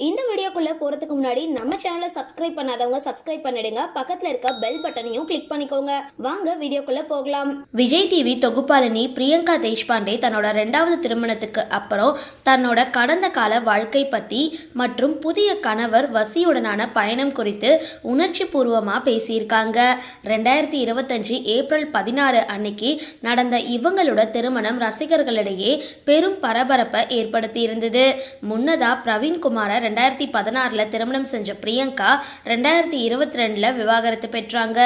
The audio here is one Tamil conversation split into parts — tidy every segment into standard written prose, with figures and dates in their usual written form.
இந்த வீடியோக்குள்ள போறதுக்கு முன்னாடி நம்ம சேனலை சப்ஸ்கிரைப் பண்ணாதவங்க சப்ஸ்கிரைப் பண்ணிடுங்க. பக்கத்துல இருக்க பெல் பட்டனையும் கிளிக் பண்ணிக்கோங்க. வாங்க வீடியோக்குள்ள போகலாம். விஜய் டிவி தொகுப்பாளினி பிரியங்கா தேஷ்பாண்டே தன்னோட 2வது திருமணத்துக்கு அப்புறம் தன்னோட கடந்த கால வாழ்க்கை பத்தி மற்றும் புதிய கணவர் வசியுடனான பயணம் குறித்து உணர்ச்சி பூர்வமா பேசியிருக்காங்க. 2025 ஏப்ரல் 16 அன்னைக்கு நடந்த இவங்களோட திருமணம் ரசிகர்களிடையே பெரும் பரபரப்பை ஏற்படுத்தி இருந்தது. முன்னதா பிரவீன்குமார 2016 திருமணம் செஞ்ச பிரியங்கா 2022 விவாகரத்து பெற்றாங்க.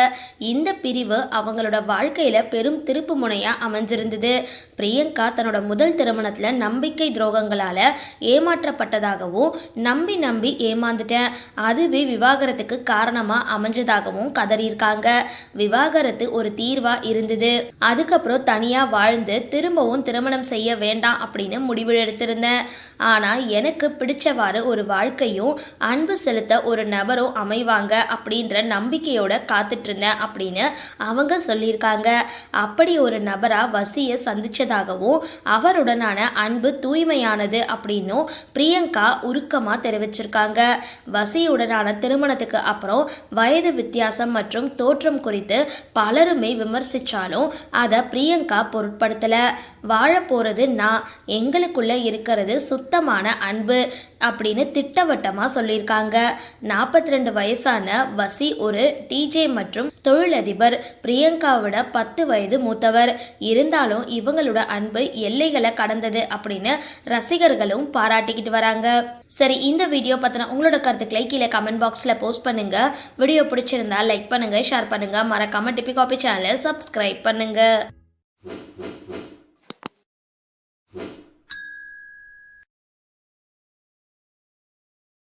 இந்த பிரிவு அவங்களோட வாழ்க்கையில பெரும் திருப்பு முனையா அமைஞ்சிருந்தது. பிரியங்கா தன்னோட முதல் திருமணத்துல நம்பிக்கை துரோகங்களால ஏமாற்றப்பட்டதாகவும் நம்பி ஏமாந்துட்டேன், அதுவே விவாகரத்துக்கு காரணமா அமைஞ்சதாகவும் கதறியிருக்காங்க. விவாகரத்து ஒரு தீர்வா இருந்தது, அதுக்கப்புறம் தனியா வாழ்ந்து திரும்பவும் திருமணம் செய்ய வேண்டாம் அப்படின்னு முடிவு எடுத்திருந்தேன். ஆனா எனக்கு பிடிச்சவாறு ஒரு வாழ்க்கையும் அன்பு செலுத்த ஒரு நபரும் அமைவாங்க அப்படின்ற நம்பிக்கையோட காத்துட்டு இருந்தேன் அப்படின்னு அவங்க சொல்லியிருக்காங்க. அப்படி ஒரு நபரா வசியை சந்திச்சதாகவும் அவருடனான அன்பு தூய்மையானது அப்படின்னும் பிரியங்கா உருக்கமா தெரிவிச்சிருக்காங்க. வசியுடனான திருமணத்துக்கு அப்புறம் வயது வித்தியாசம் மற்றும் தோற்றம் குறித்து பலருமே விமர்சிச்சாலும் அதை பிரியங்கா பொருட்படுத்தல. வாழ போறது நான், எங்களுக்குள்ள இருக்கிறது சுத்தமான அன்பு அப்படின்னு திட்டவட்டமா சொல்லியிருக்காங்க. 42 வயசான வசி ஒரு டிஜே மற்றும் தொழிலதிபர். பிரியங்காவோட 10 வயது மூத்தவர். இருந்தாலும் இவங்களோட அன்பு எல்லைகளை கடந்தது அப்படின்னு ரசிகர்களும் பாராட்டிக்கிட்டு வராங்க. சரி, இந்த வீடியோ பத்தின உங்களோட கருத்துக்களை கீழே கமெண்ட் பாக்ஸ்ல போஸ்ட் பண்ணுங்க. வீடியோ பிடிச்சிருந்தா லைக் பண்ணுங்க, ஷேர் பண்ணுங்க, மறக்காம டிபி காபி சேனலை சப்ஸ்கிரைப் பண்ணுங்க.